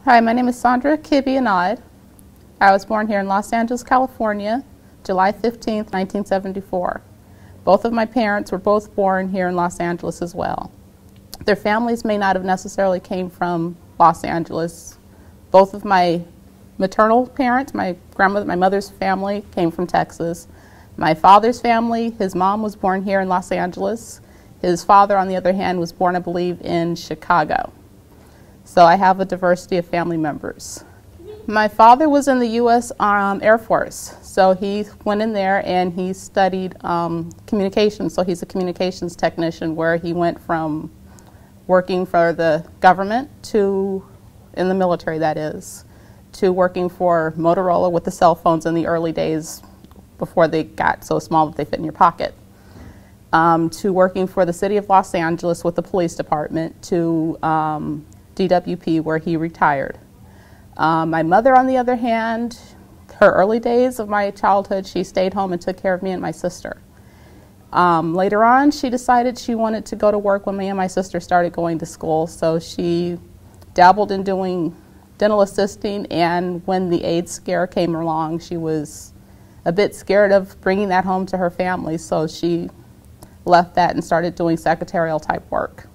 Hi, my name is Sandra Choisit. I was born here in Los Angeles, California, July 15th, 1974. Both of my parents were both born here in Los Angeles as well. Their families may not have necessarily came from Los Angeles. Both of my maternal parents, my grandmother, my mother's family, came from Texas. My father's family, his mom was born here in Los Angeles. His father, on the other hand, was born, I believe, in Chicago. So I have a diversity of family members. My father was in the U.S. Air Force, so he went in there and he studied communications. So he's a communications technician, where he went from working for the government to, in the military that is, to working for Motorola with the cell phones in the early days before they got so small that they fit in your pocket, to working for the city of Los Angeles with the police department, to DWP, where he retired. My mother, on the other hand, her early days of my childhood, she stayed home and took care of me and my sister. Later on, she decided she wanted to go to work when me and my sister started going to school, so she dabbled in doing dental assisting, and when the AIDS scare came along, she was a bit scared of bringing that home to her family, so she left that and started doing secretarial type work.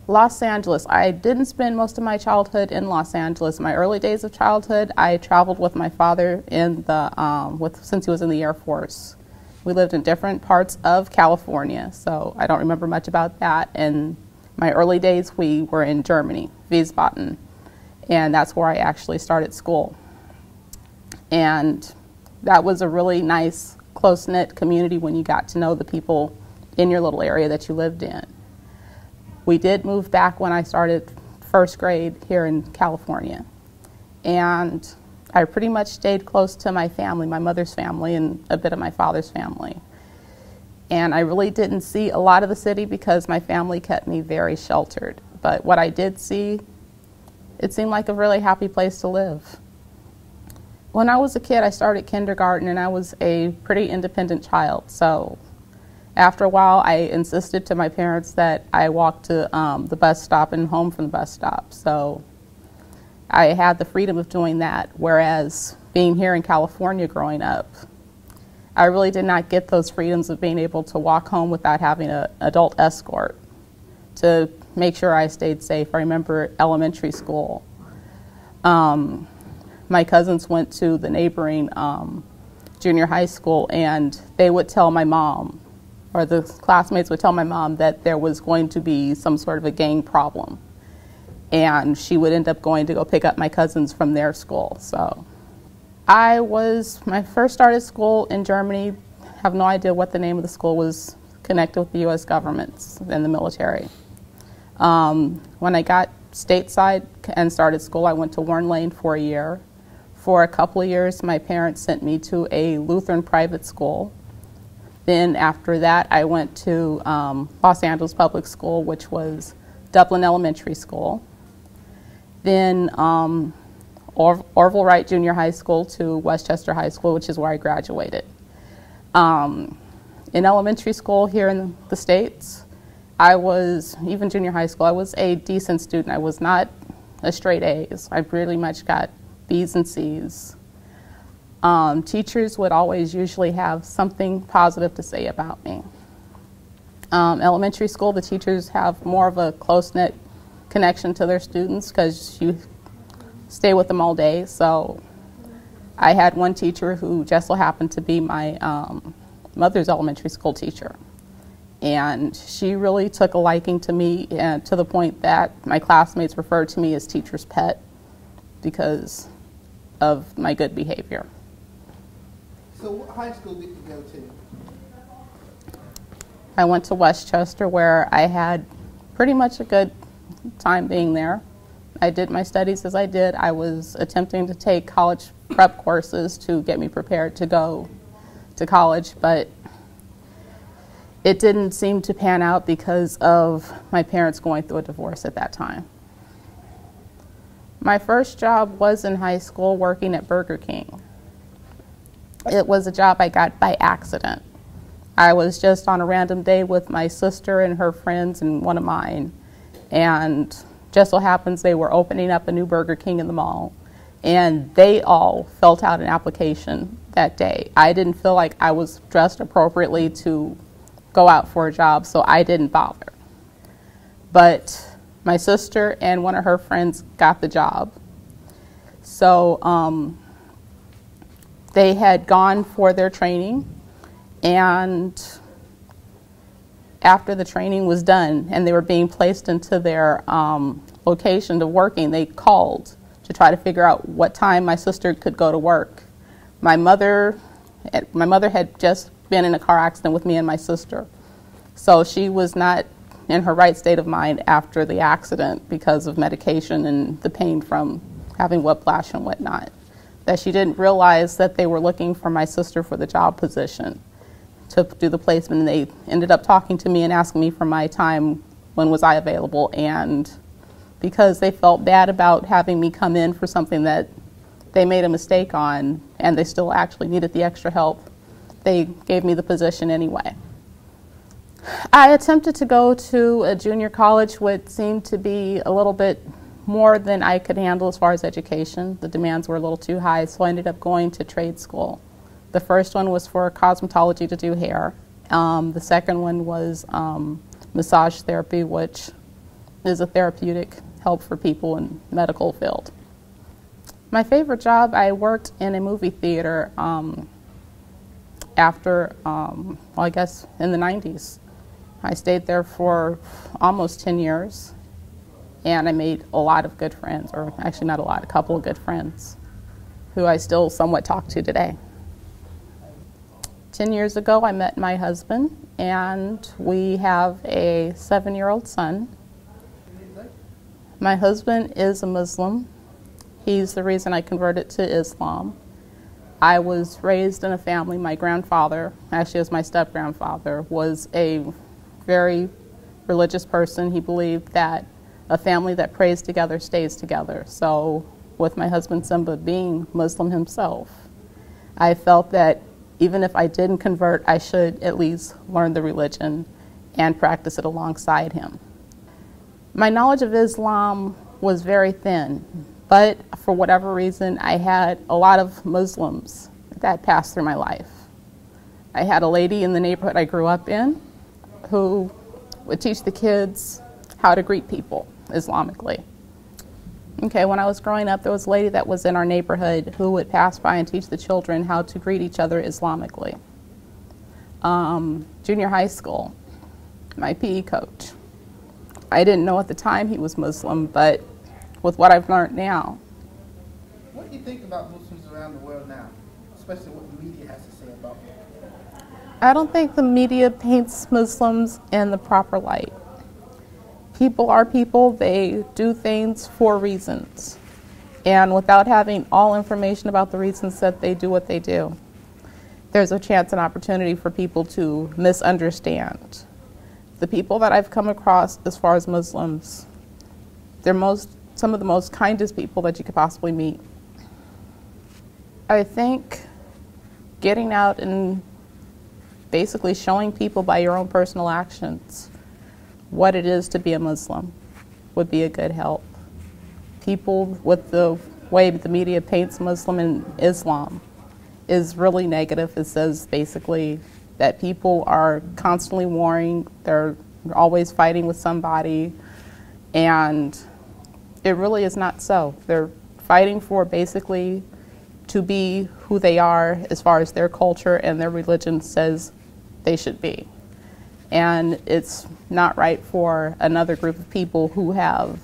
Los Angeles. I didn't spend most of my childhood in Los Angeles. My early days of childhood, I traveled with my father in the since he was in the Air Force. We lived in different parts of California, so I don't remember much about that. In my early days, we were in Germany, Wiesbaden, and that's where I actually started school. And that was a really nice, close-knit community when you got to know the people in your little area that you lived in. We did move back when I started first grade here in California, and I pretty much stayed close to my family, my mother's family and a bit of my father's family. And I really didn't see a lot of the city because my family kept me very sheltered. But what I did see, it seemed like a really happy place to live. When I was a kid, I started kindergarten, and I was a pretty independent child. So after a while, I insisted to my parents that I walk to the bus stop and home from the bus stop. So I had the freedom of doing that, whereas being here in California growing up, I really did not get those freedoms of being able to walk home without having an adult escort to make sure I stayed safe. I remember elementary school. My cousins went to the neighboring junior high school, and they would tell my mom, or the classmates would tell my mom, that there was going to be some sort of a gang problem. And she would end up going to go pick up my cousins from their school. So I first started school in Germany. Have no idea what the name of the school was, connected with the U.S. government and the military. When I got stateside and started school, I went to Warren Lane for a year. For a couple of years, my parents sent me to a Lutheran private school. Then after that, I went to Los Angeles Public School, which was Dublin Elementary School. Then Orville Wright Junior High School to Westchester High School, which is where I graduated. In elementary school here in the States, even junior high school, I was a decent student. I was not a straight A's. I pretty much got B's and C's. Teachers would always usually have something positive to say about me. Elementary school, the teachers have more of a close-knit connection to their students because you stay with them all day. So I had one teacher who just so happened to be my mother's elementary school teacher. And she really took a liking to me, and to the point that my classmates referred to me as teacher's pet because of my good behavior. So what high school did you go to? I went to Westchester, where I had pretty much a good time being there. I did my studies as I did. I was attempting to take college prep courses to get me prepared to go to college, but it didn't seem to pan out because of my parents going through a divorce at that time. My first job was in high school working at Burger King. It was a job I got by accident. I was just on a random day with my sister and her friends and one of mine, and Just so happens they were opening up a new Burger King in the mall, and they all filled out an application that day. I didn't feel like I was dressed appropriately to go out for a job, so I didn't bother. But my sister and one of her friends got the job. So they had gone for their training, and after the training was done and they were being placed into their location of working, they called to try to figure out what time my sister could go to work. My mother had just been in a car accident with me and my sister, so she was not in her right state of mind after the accident because of medication and the pain from having whiplash and whatnot, that she didn't realize that they were looking for my sister for the job position to do the placement, and they ended up talking to me and asking me for my time, when was I available, and because they felt bad about having me come in for something that they made a mistake on and they still actually needed the extra help, they gave me the position anyway. I attempted to go to a junior college, which seemed to be a little bit more than I could handle as far as education. The demands were a little too high, so I ended up going to trade school. The first one was for cosmetology to do hair. The second one was massage therapy, which is a therapeutic help for people in the medical field. My favorite job, I worked in a movie theater after, well, I guess in the 90s. I stayed there for almost 10 years, and I made a lot of good friends, or actually not a lot, a couple of good friends, who I still somewhat talk to today. 10 years ago, I met my husband, and we have a 7-year-old son. My husband is a Muslim. He's the reason I converted to Islam. I was raised in a family, my grandfather, actually as my step-grandfather, was a very religious person. He believed that a family that prays together stays together. So with my husband Simba being Muslim himself, I felt that even if I didn't convert, I should at least learn the religion and practice it alongside him. My knowledge of Islam was very thin, but for whatever reason, I had a lot of Muslims that passed through my life. I had a lady in the neighborhood I grew up in who would teach the kids how to greet people Islamically. Okay, when I was growing up, there was a lady that was in our neighborhood who would pass by and teach the children how to greet each other Islamically. Junior high school, my PE coach. I didn't know at the time he was Muslim, but with what I've learned now. What do you think about Muslims around the world now, especially what the media has to say about them? I don't think the media paints Muslims in the proper light. People are people, they do things for reasons. And without having all information about the reasons that they do what they do, there's a chance and opportunity for people to misunderstand. The people that I've come across as far as Muslims, they're some of the most kindest people that you could possibly meet. I think getting out and basically showing people by your own personal actions what it is to be a Muslim would be a good help. People, with the way the media paints Muslim and Islam, is really negative. It says basically that people are constantly warring, they're always fighting with somebody, and it really is not so. They're fighting for basically to be who they are as far as their culture and their religion says they should be. And it's not right for another group of people who have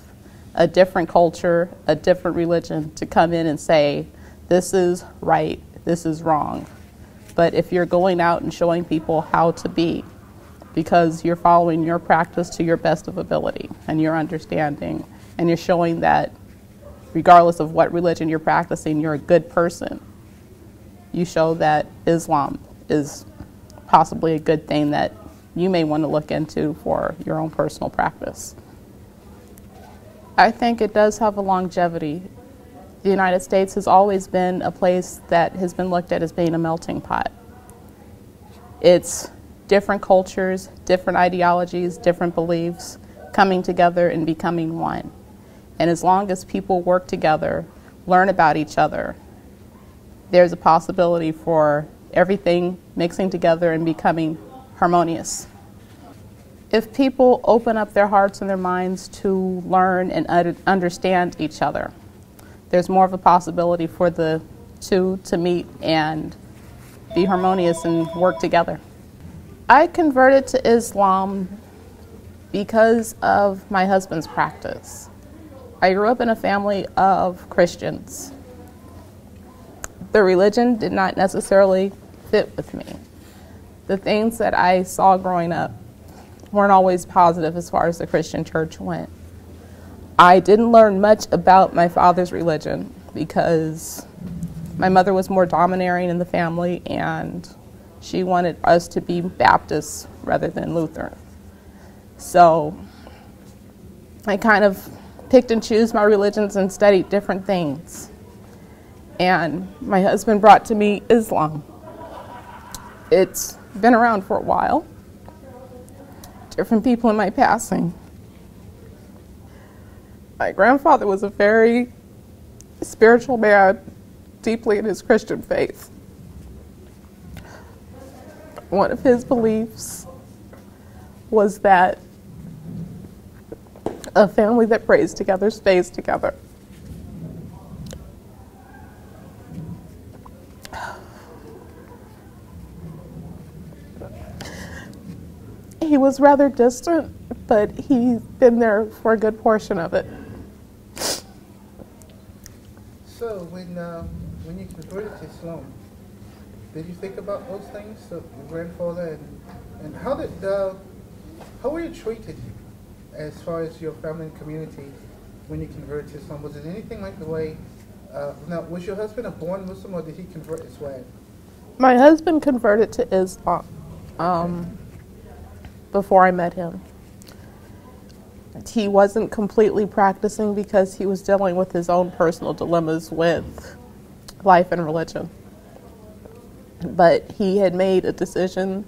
a different culture, a different religion, to come in and say, this is right, this is wrong. But if you're going out and showing people how to be, because you're following your practice to your best of ability and your understanding, and you're showing that regardless of what religion you're practicing, you're a good person, you show that Islam is possibly a good thing that you may want to look into for your own personal practice. I think it does have a longevity. The United States has always been a place that has been looked at as being a melting pot. It's different cultures, different ideologies, different beliefs coming together and becoming one. And as long as people work together, learn about each other, there's a possibility for everything mixing together and becoming harmonious. If people open up their hearts and their minds to learn and understand each other, there's more of a possibility for the two to meet and be harmonious and work together. I converted to Islam because of my husband's practice. I grew up in a family of Christians. The religion did not necessarily fit with me. The things that I saw growing up weren't always positive as far as the Christian church went. I didn't learn much about my father's religion because my mother was more domineering in the family and she wanted us to be Baptists rather than Lutheran. So I kind of picked and chose my religions and studied different things. And my husband brought to me Islam. It's been around for a while. Different people in my passing. My grandfather was a very spiritual man, deeply in his Christian faith. One of his beliefs was that a family that prays together stays together. He was rather distant, but he's been there for a good portion of it. So when you converted to Islam, did you think about those things? So your grandfather and how were you treated as far as your family and community when you converted to Islam? Was it anything like the way? Now, was your husband a born Muslim or did he convert as well? My husband converted to Islam before I met him. He wasn't completely practicing because he was dealing with his own personal dilemmas with life and religion. But he had made a decision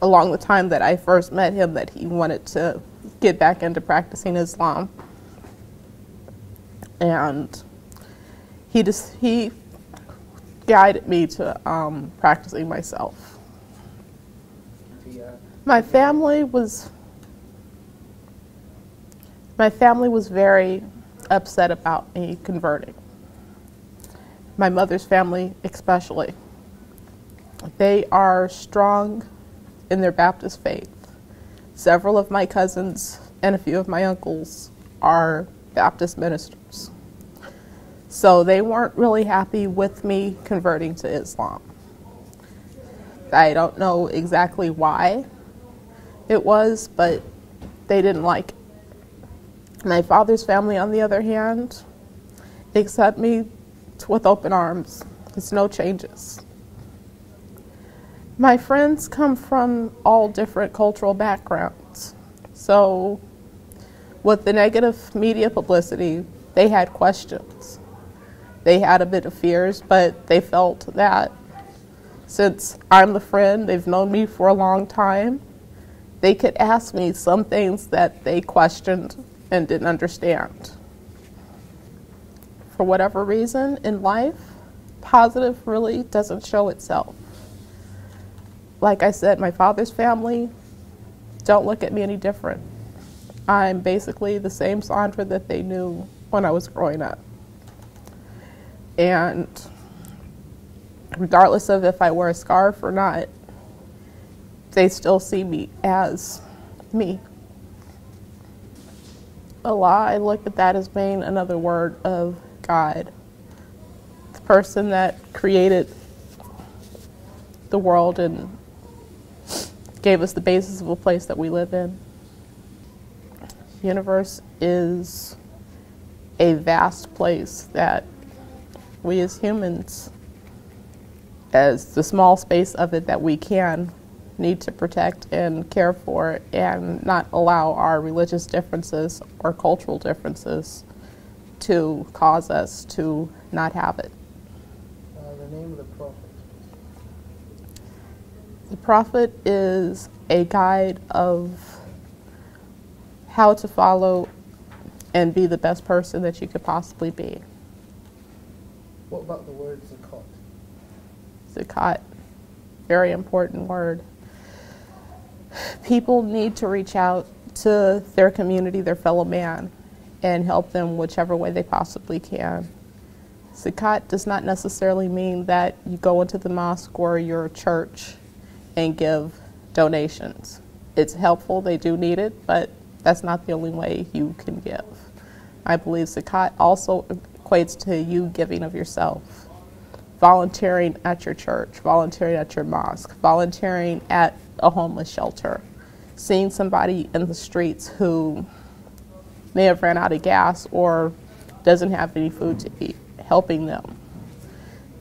along the time that I first met him that he wanted to get back into practicing Islam. And he guided me to practicing myself. My family was very upset about me converting. My mother's family especially. They are strong in their Baptist faith. Several of my cousins and a few of my uncles are Baptist ministers. So they weren't really happy with me converting to Islam. I don't know exactly why it was, but they didn't like it. My father's family, on the other hand, accept me with open arms. There's no changes. My friends come from all different cultural backgrounds. So with the negative media publicity, they had questions. They had a bit of fears, but they felt that since I'm the friend, they've known me for a long time, they could ask me some things that they questioned and didn't understand. For whatever reason in life, positive really doesn't show itself. Like I said, my father's family don't look at me any different. I'm basically the same Sandra that they knew when I was growing up. And regardless of if I wear a scarf or not, they still see me as me. Allah, I look at that as being another word of God. The person that created the world and gave us the basis of a place that we live in. The universe is a vast place that we as humans, as the small space of it that we can, need to protect and care for and not allow our religious differences or cultural differences to cause us to not have it. The name of the Prophet? The Prophet is a guide of how to follow and be the best person that you could possibly be. What about the word zakat? Zakat, very important word. People need to reach out to their community, their fellow man, and help them whichever way they possibly can. Zakat does not necessarily mean that you go into the mosque or your church and give donations. It's helpful, they do need it, but that's not the only way you can give. I believe zakat also equates to you giving of yourself. Volunteering at your church, volunteering at your mosque, volunteering at a homeless shelter, seeing somebody in the streets who may have ran out of gas or doesn't have any food to eat, helping them.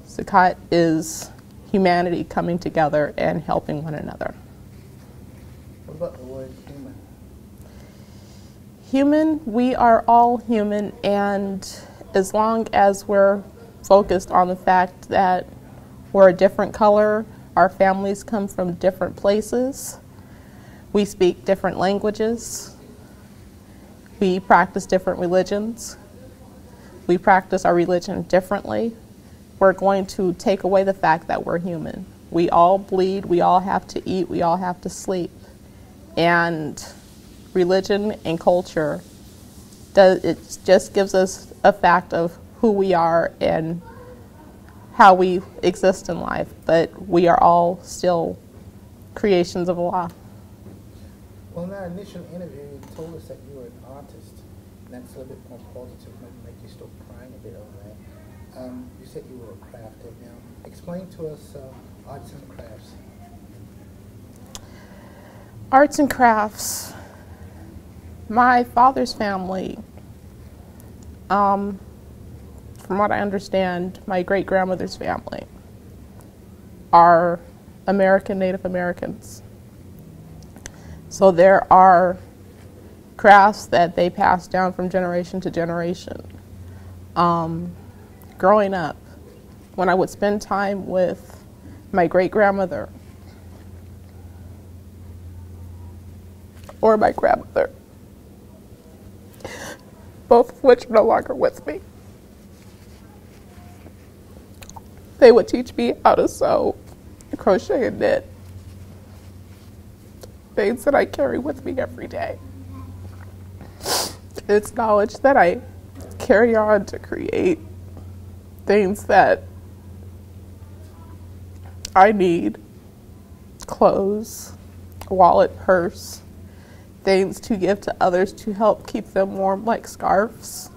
Zakat is humanity coming together and helping one another. What about the word human? Human, we are all human, and as long as we're focused on the fact that we're a different color, our families come from different places, we speak different languages, we practice different religions, we practice our religion differently, we're going to take away the fact that we're human. We all bleed, we all have to eat, we all have to sleep. And religion and culture, it just gives us a fact of who we are and how we exist in life, but we are all still creations of Allah. Well, in our initial interview, you told us that you were an artist, and that's a little bit more positive, maybe make you stop crying a bit over that. You said you were a crafter. Now, explain to us arts and crafts. Arts and crafts. My father's family, from what I understand, my great-grandmother's family are Native Americans. So there are crafts that they pass down from generation to generation. Growing up, when I would spend time with my great-grandmother or my grandmother, both of which are no longer with me, they would teach me how to sew, crochet, and knit. Things that I carry with me every day. It's knowledge that I carry on to create things that I need. Clothes, a wallet, purse, things to give to others to help keep them warm, like scarves.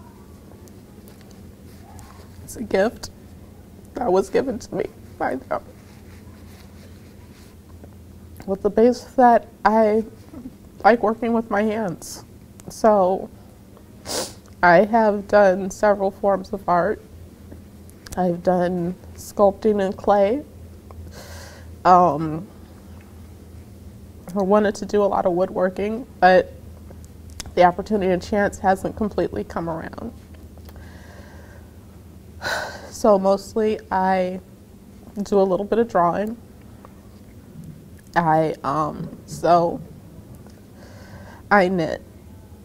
It's a gift that was given to me by them. With the base that I like working with my hands. So I have done several forms of art. I've done sculpting in clay. I wanted to do a lot of woodworking, but the opportunity and chance hasn't completely come around. So mostly I do a little bit of drawing. I sew, I knit,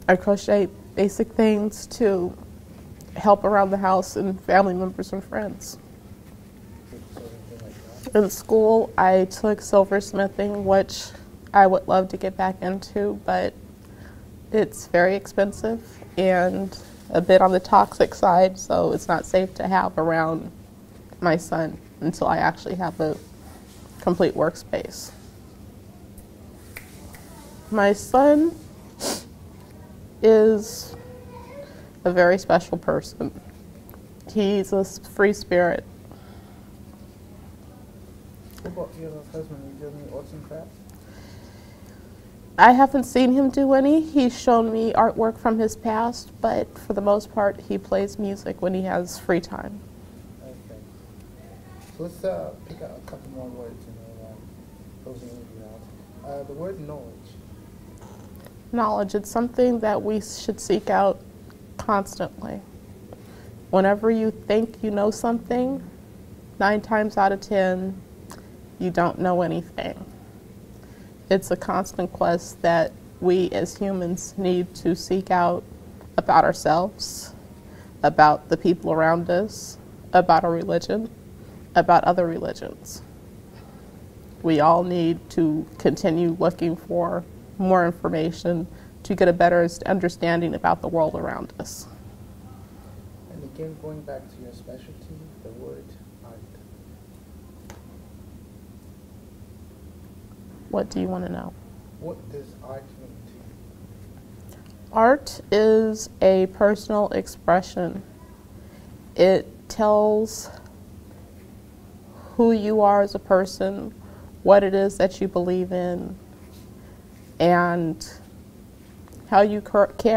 I crochet basic things to help around the house and family members and friends. In school, I took silversmithing, which I would love to get back into, but it's very expensive and a bit on the toxic side, so it's not safe to have around my son until I actually have a complete workspace. My son is a very special person. He's a free spirit. What about your husband? Do you do any arts and crafts? I haven't seen him do any. He's shown me artwork from his past, but for the most part, he plays music when he has free time. Okay. So let's pick out a couple more words and then close the interview out. The word knowledge. Knowledge, it's something that we should seek out constantly. Whenever you think you know something, 9 times out of 10, you don't know anything. It's a constant quest that we as humans need to seek out about ourselves, about the people around us, about our religion, about other religions. We all need to continue looking for more information to get a better understanding about the world around us. And again, going back to your specialty, the word art. What do you want to know? What does art mean to you? Art is a personal expression. It tells who you are as a person, what it is that you believe in, and how you care